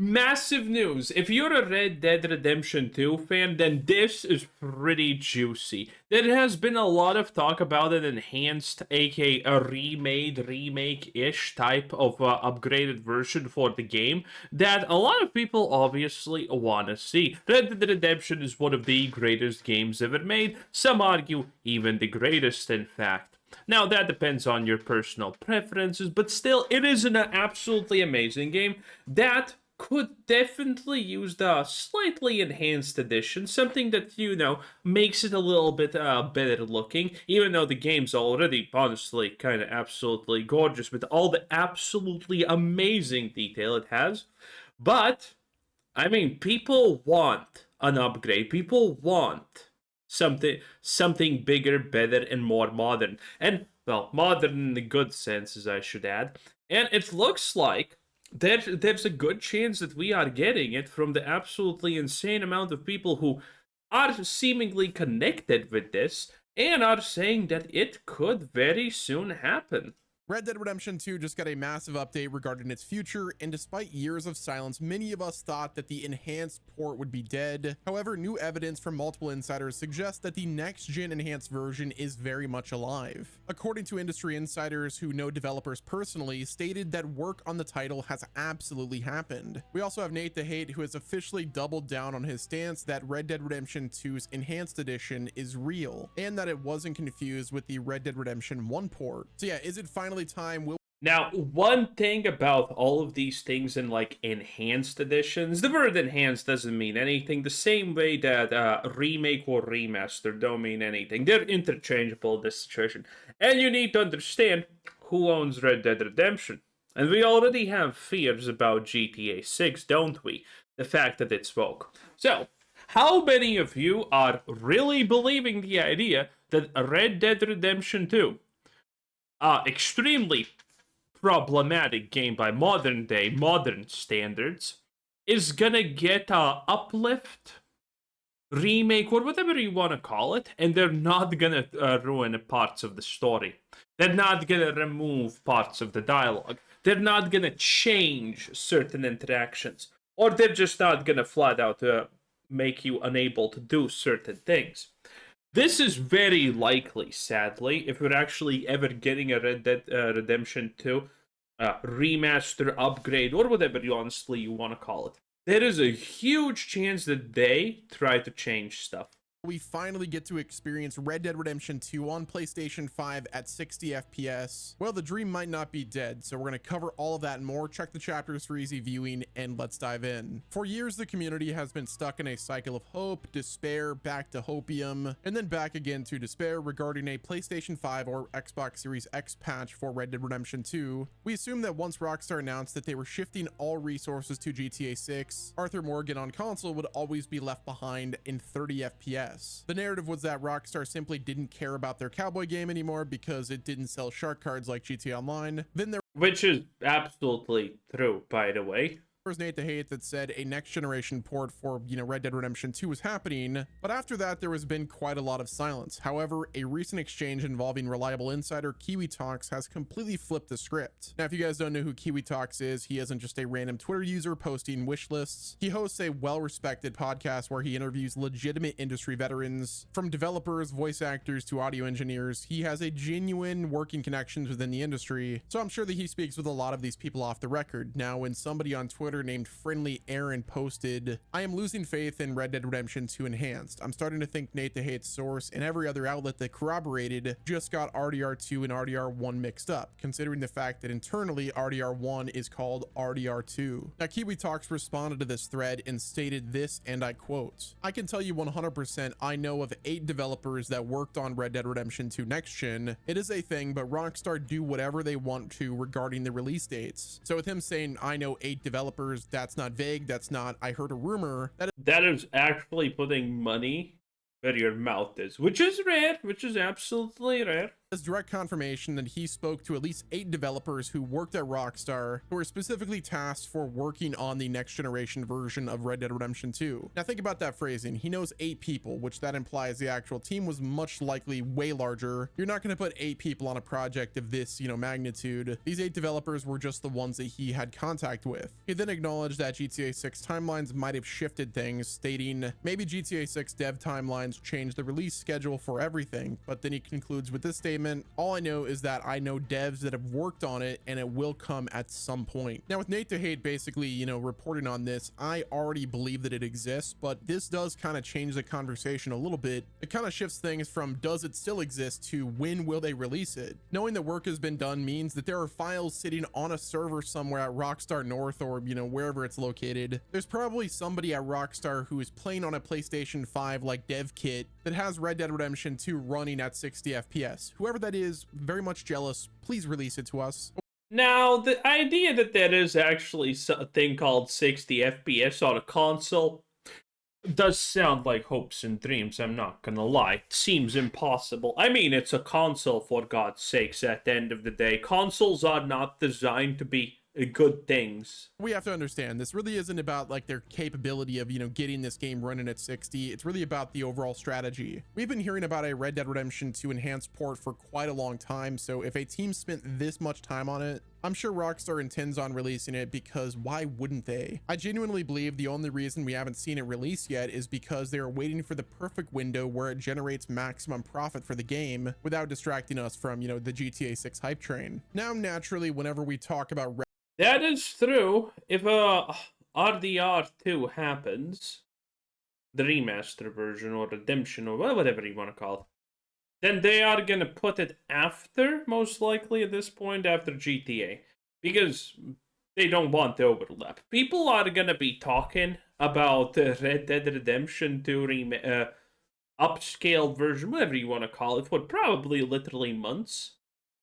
Massive news. If you're a Red Dead Redemption 2 fan, then this is pretty juicy. There has been a lot of talk about an enhanced, aka a remade, remake-ish type of upgraded version for the game that a lot of people obviously want to see. Red Dead Redemption is one of the greatest games ever made. Some argue even the greatest, in fact. Now, that depends on your personal preferences, but still, it is an absolutely amazing game that could definitely use the slightly enhanced edition, something that, makes it a little bit better looking, even though the game's already, honestly, kind of absolutely gorgeous with all the absolutely amazing detail it has. But, I mean, people want an upgrade. People want something bigger, better, and more modern. And, well, modern in the good sense, as I should add. And it looks like there's a good chance that we are getting it from the absolutely insane amount of people who are seemingly connected with this and are saying that it could very soon happen. Red Dead Redemption 2 just got a massive update regarding its future, and despite years of silence, many of us thought that the enhanced port would be dead. However, new evidence from multiple insiders suggests that the next-gen enhanced version is very much alive. According to industry insiders who know developers personally, stated that work on the title has absolutely happened. We also have Nate the Hate, who has officially doubled down on his stance that Red Dead Redemption 2's enhanced edition is real, and that it wasn't confused with the Red Dead Redemption 1 port. So yeah, is it finally time? Now, one thing about all of these things in like enhanced editions, the word enhanced doesn't mean anything, the same way that remake or remaster don't mean anything. They're interchangeable in this situation. And you need to understand who owns Red Dead Redemption. And we already have fears about GTA 6, don't we? The fact that it's woke. So, how many of you are really believing the idea that Red Dead Redemption 2, extremely problematic game by modern standards, is gonna get a uplift, remake, or whatever you want to call it, and they're not gonna ruin parts of the story. They're not gonna remove parts of the dialogue. They're not gonna change certain interactions, or they're just not gonna flat out make you unable to do certain things. This is very likely, sadly, if we're actually ever getting a Red Dead Redemption 2 remaster, upgrade, or whatever you want to call it. There is a huge chance that they try to change stuff. We finally get to experience Red Dead Redemption 2 on PlayStation 5 at 60 FPS. Well, the dream might not be dead, so we're going to cover all of that and more. Check the chapters for easy viewing, and let's dive in. For years, the community has been stuck in a cycle of hope, despair, back to hopium, and then back again to despair regarding a PlayStation 5 or Xbox Series X patch for Red Dead Redemption 2. We assumed that once Rockstar announced that they were shifting all resources to GTA 6, Arthur Morgan on console would always be left behind in 30 FPS. The narrative was that Rockstar simply didn't care about their cowboy game anymore because it didn't sell shark cards like GTA Online. Then there Which is absolutely true, by the way. was Nate the Hate that said a next generation port for, Red Dead Redemption 2 was happening, but after that there has been quite a lot of silence. However, a recent exchange involving reliable insider Kiwi Talks has completely flipped the script. Now, if you guys don't know who Kiwi Talks is, he isn't just a random Twitter user posting wish lists. He hosts a well-respected podcast where he interviews legitimate industry veterans, from developers, voice actors, to audio engineers. He has a genuine working connections within the industry, so I'm sure that he speaks with a lot of these people off the record. Now, when somebody on Twitter named Friendly Aaron posted, "I am losing faith in Red Dead Redemption 2 Enhanced. I'm starting to think Nate the Hate's source and every other outlet that corroborated just got RDR2 and RDR1 mixed up, considering the fact that internally RDR1 is called RDR2. Now, Kiwi Talks responded to this thread and stated this, and I quote, "I can tell you 100% I know of 8 developers that worked on Red Dead Redemption 2 Next Gen. It is a thing, but Rockstar do whatever they want to regarding the release dates." So with him saying, "I know 8 developers," that's not vague. That's not, "I heard a rumor." That is actually putting money where your mouth is, which is rare, which is absolutely rare. As direct confirmation that he spoke to at least 8 developers who worked at Rockstar who were specifically tasked for working on the next generation version of Red Dead Redemption 2. Now think about that phrasing. He knows 8 people, which that implies the actual team was much likely way larger. You're not going to put 8 people on a project of this, magnitude. These 8 developers were just the ones that he had contact with. He then acknowledged that GTA 6 timelines might have shifted things, stating maybe GTA 6 dev timelines changed the release schedule for everything, but then he concludes with this statement: all I know is that I know devs that have worked on it and it will come at some point. Now with Nate the Hate basically, reporting on this, I already believe that it exists, but this does kind of change the conversation a little bit. It kind of shifts things from does it still exist to when will they release it? Knowing that work has been done means that there are files sitting on a server somewhere at Rockstar North or, wherever it's located. There's probably somebody at Rockstar who is playing on a PlayStation 5 like dev kit that has Red Dead Redemption 2 running at 60 FPS. Whoever that is, very much jealous. Please release it to us. Now, the idea that there is actually a thing called 60 FPS on a console does sound like hopes and dreams, I'm not gonna lie. It seems impossible. I mean, it's a console, for God's sakes, at the end of the day. Consoles are not designed to be good things. We have to understand this really isn't about like their capability of getting this game running at 60. It's really about the overall strategy. We've been hearing about a Red Dead Redemption 2 enhanced port for quite a long time, so if a team spent this much time on it, I'm sure Rockstar intends on releasing it, because why wouldn't they? I genuinely believe the only reason we haven't seen it released yet is because they are waiting for the perfect window where it generates maximum profit for the game without distracting us from the GTA 6 hype train. Now naturally, whenever we talk about that is true. If RDR2 happens, the remaster version or redemption or whatever you want to call it, then they are going to put it after, most likely at this point, after GTA. Because they don't want the overlap. People are going to be talking about Red Dead Redemption 2 upscale version, whatever you want to call it, for probably literally months.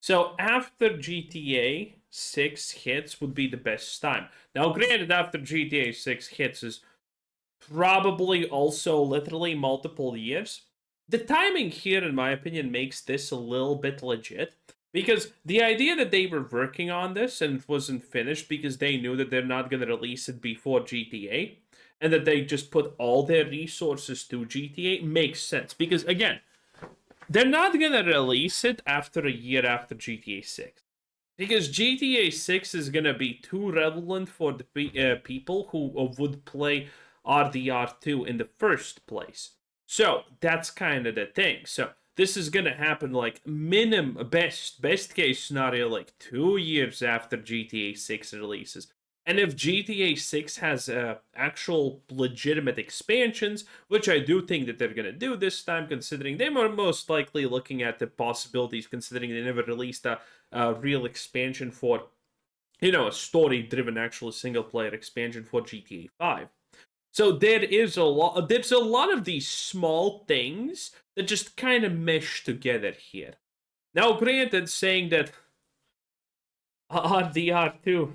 So after GTA 6 hits would be the best time. Now, granted, after GTA 6 hits is probably also literally multiple years. The timing here, in my opinion, makes this a little bit legit. Because the idea that they were working on this and it wasn't finished because they knew that they're not going to release it before GTA, and that they just put all their resources to GTA, makes sense. Because, again, they're not going to release it after a year after GTA 6. Because GTA 6 is going to be too relevant for the people who would play RDR2 in the first place. So, that's kind of the thing. So, this is going to happen like best case scenario, like 2 years after GTA 6 releases. And if GTA 6 has actual legitimate expansions, which I do think that they're going to do this time, considering they were most likely looking at the possibilities, considering they never released a real expansion for, a story-driven, actual single-player expansion for GTA 5. So there's a lot of these small things that just kind of mesh together here. Now, granted, saying that RDR2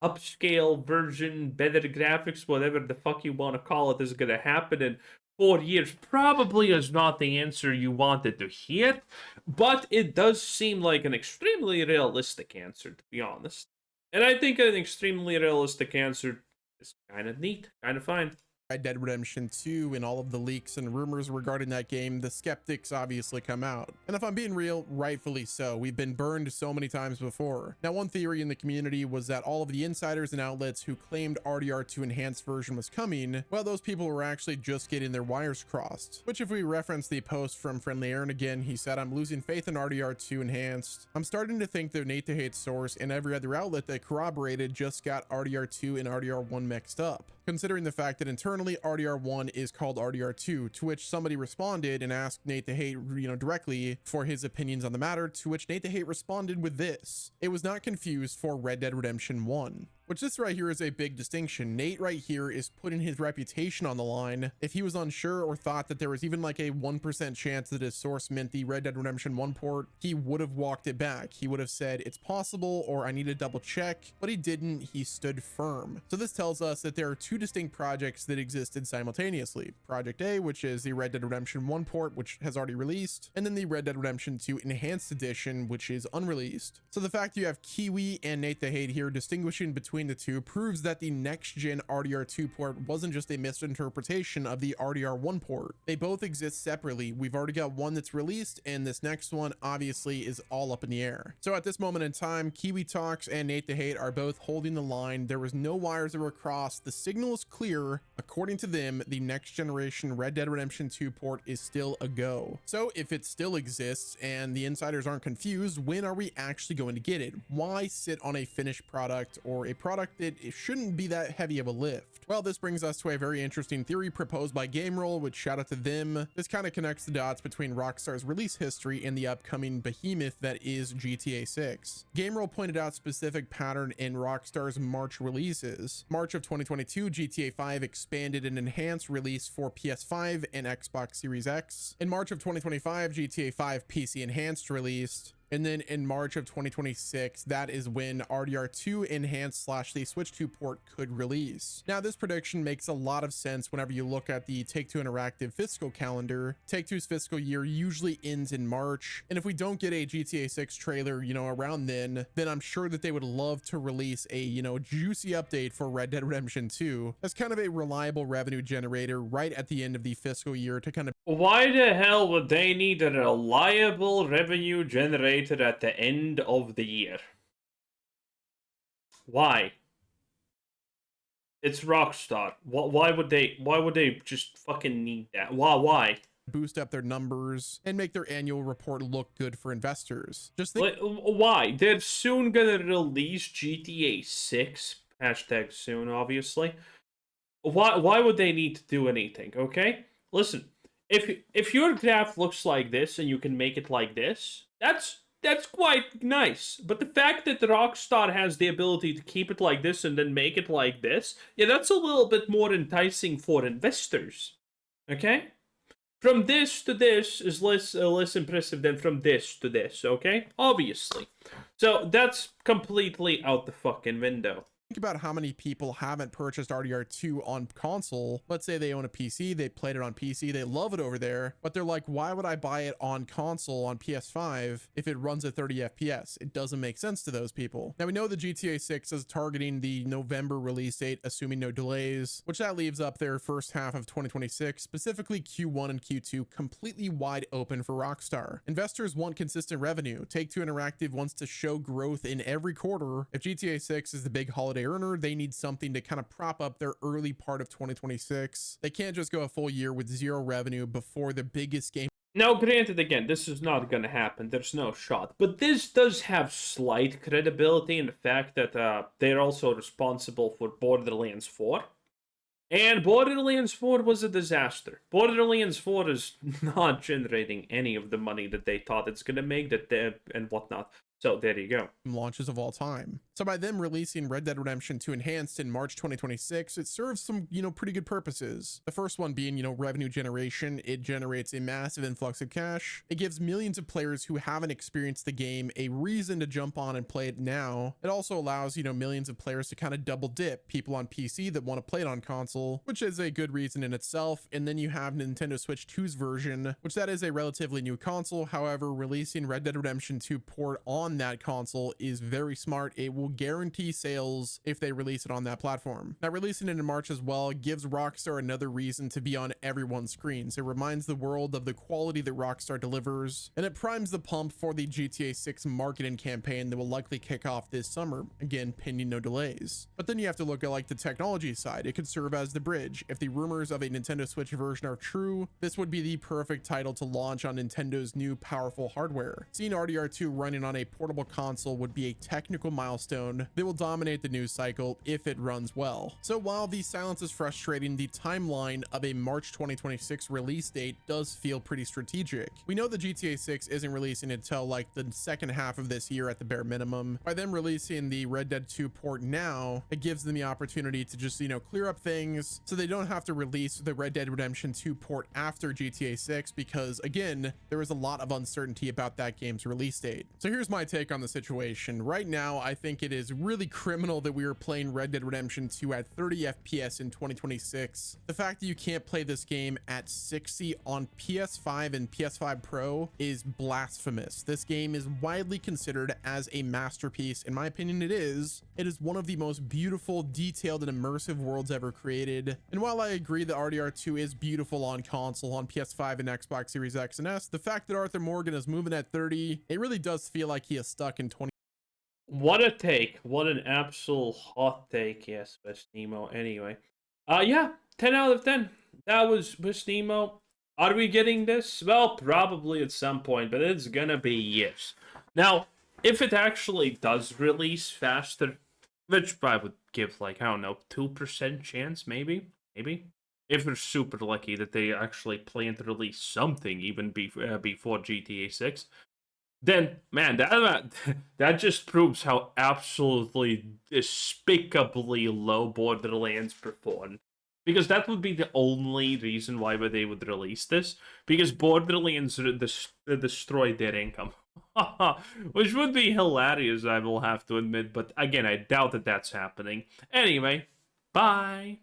upscale version, better graphics, whatever the fuck you want to call it, is going to happen in 4 years probably is not the answer you wanted to hear, but it does seem like an extremely realistic answer, to be honest. And I think an extremely realistic answer is kind of neat, kind of fine. Red Dead Redemption 2 and all of the leaks and rumors regarding that game, the skeptics obviously come out. And if I'm being real, rightfully so. We've been burned so many times before. Now, one theory in the community was that all of the insiders and outlets who claimed RDR2 enhanced version was coming, well, those people were actually just getting their wires crossed. Which, if we reference the post from Friendly Aaron again, he said, "I'm losing faith in RDR2 enhanced. I'm starting to think that Nate the Hate source and every other outlet that corroborated just got RDR2 and RDR1 mixed up, considering the fact that internally RDR1 is called RDR2, to which somebody responded and asked Nate the Hate, directly for his opinions on the matter, to which Nate the Hate responded with this: "It was not confused for Red Dead Redemption 1. Which this right here is a big distinction. Nate right here is putting his reputation on the line. If he was unsure or thought that there was even like a 1% chance that his source meant the Red Dead Redemption 1 port, he would have walked it back. He would have said it's possible, or I need to double check, but he didn't. He stood firm. So this tells us that there are two distinct projects that existed simultaneously. Project A, which is the Red Dead Redemption 1 port, which has already released, and then the Red Dead Redemption 2 Enhanced Edition, which is unreleased. So the fact you have Kiwi and Nate the Hate here distinguishing between the two proves that the next gen RDR2 port wasn't just a misinterpretation of the RDR1 port. They both exist separately. We've already got one that's released, and this next one obviously is all up in the air. So at this moment in time, Kiwi Talks and Nate the Hate are both holding the line. There was no wires that were crossed. The signal is clear. According to them, the next generation Red Dead Redemption 2 port is still a go. So if it still exists and the insiders aren't confused, when are we actually going to get it? Why sit on a finished product, or a product that it shouldn't be that heavy of a lift? Well, this brings us to a very interesting theory proposed by GameRoll, which shout out to them. This kind of connects the dots between Rockstar's release history and the upcoming behemoth that is GTA 6. GameRoll pointed out specific pattern in Rockstar's March releases. March of 2022, GTA 5 expanded and enhanced release for PS5 and Xbox Series X. In March of 2025, GTA 5 PC enhanced released. And then in March of 2026, that is when RDR2 Enhanced / the Switch 2 port could release. Now, this prediction makes a lot of sense whenever you look at the Take-Two Interactive fiscal calendar. Take-Two's fiscal year usually ends in March. And if we don't get a GTA 6 trailer, around then I'm sure that they would love to release a, juicy update for Red Dead Redemption 2 as kind of a reliable revenue generator right at the end of the fiscal year to kind of... Why the hell would they need a reliable revenue generator at the end of the year? Why? It's Rockstar. Why would they just fucking need that? Why? Boost up their numbers and make their annual report look good for investors. Just think, why? They're soon gonna release GTA 6. Hashtag soon, obviously. Why would they need to do anything? Okay, listen. If your graph looks like this and you can make it like this, that's quite nice. But the fact that the Rockstar has the ability to keep it like this and then make it like this, yeah, that's a little bit more enticing for investors. Okay? From this to this is less impressive than from this to this, okay? Obviously. So that's completely out the fucking window. Think about how many people haven't purchased RDR2 on console. Let's say they own a PC, they played it on PC, they love it over there, but they're like, why would I buy it on console on PS5 if it runs at 30 FPS? It doesn't make sense to those people. Now we know the GTA 6 is targeting the November release date, assuming no delays, which that leaves up their first half of 2026, specifically Q1 and Q2, completely wide open for Rockstar. Investors want consistent revenue. Take-Two Interactive wants to show growth in every quarter. If GTA 6 is the big holiday earner, they need something to kind of prop up their early part of 2026. They can't just go a full year with zero revenue before the biggest game. Now, granted, again, this is not going to happen. There's no shot. But this does have slight credibility in the fact that they're also responsible for Borderlands 4. And Borderlands 4 was a disaster. Borderlands 4 is not generating any of the money that they thought it's going to make and whatnot. So there you go. Launches of all time. So by them releasing Red Dead Redemption 2 Enhanced in March 2026, it serves some, pretty good purposes. The first one being, revenue generation. It generates a massive influx of cash. It gives millions of players who haven't experienced the game a reason to jump on and play it now. It also allows, millions of players to kind of double dip. People on PC that want to play it on console, which is a good reason in itself. And then you have Nintendo Switch 2's version, which that is a relatively new console. However, releasing Red Dead Redemption 2 port on that console is very smart. It will guarantee sales if they release it on that platform. Now, releasing it in March as well gives Rockstar another reason to be on everyone's screens. It reminds the world of the quality that Rockstar delivers, and it primes the pump for the GTA 6 marketing campaign that will likely kick off this summer, again pending no delays. But then you have to look at the technology side. It could serve as the bridge. If the rumors of a Nintendo Switch version are true, this would be the perfect title to launch on Nintendo's new powerful hardware. Seeing RDR2 running on a portable console would be a technical milestone that will dominate the news cycle if it runs well. So while the silence is frustrating, the timeline of a March 2026 release date does feel pretty strategic. We know the GTA 6 isn't releasing until like the second half of this year at the bare minimum. By them releasing the Red Dead 2 port now, it gives them the opportunity to just, clear up things so they don't have to release the Red Dead Redemption 2 port after GTA 6, because again, there is a lot of uncertainty about that game's release date. So here's my take on the situation. Right now, I think it is really criminal that we are playing Red Dead Redemption 2 at 30 FPS in 2026. The fact that you can't play this game at 60 on PS5 and PS5 Pro is blasphemous. This game is widely considered as a masterpiece. In my opinion, it is. It is one of the most beautiful, detailed, and immersive worlds ever created. And while I agree that RDR2 is beautiful on console, on PS5 and Xbox Series X and S, the fact that Arthur Morgan is moving at 30, it really does feel like he is stuck in 20. What a take. What an absolute hot take. Yes, Best Nemo. Anyway. Yeah, 10 out of 10. That was Best Nemo. Are we getting this? Well, probably at some point, but it's gonna be yes. Now, if it actually does release faster, which I would give, like, I don't know, 2% chance, maybe? Maybe? If they're super lucky that they actually plan to release something even before GTA 6, then, man, that just proves how absolutely despicably low Borderlands performed. Because that would be the only reason why they would release this. Because Borderlands destroyed their income. Which would be hilarious, I will have to admit. But again, I doubt that that's happening. Anyway, bye.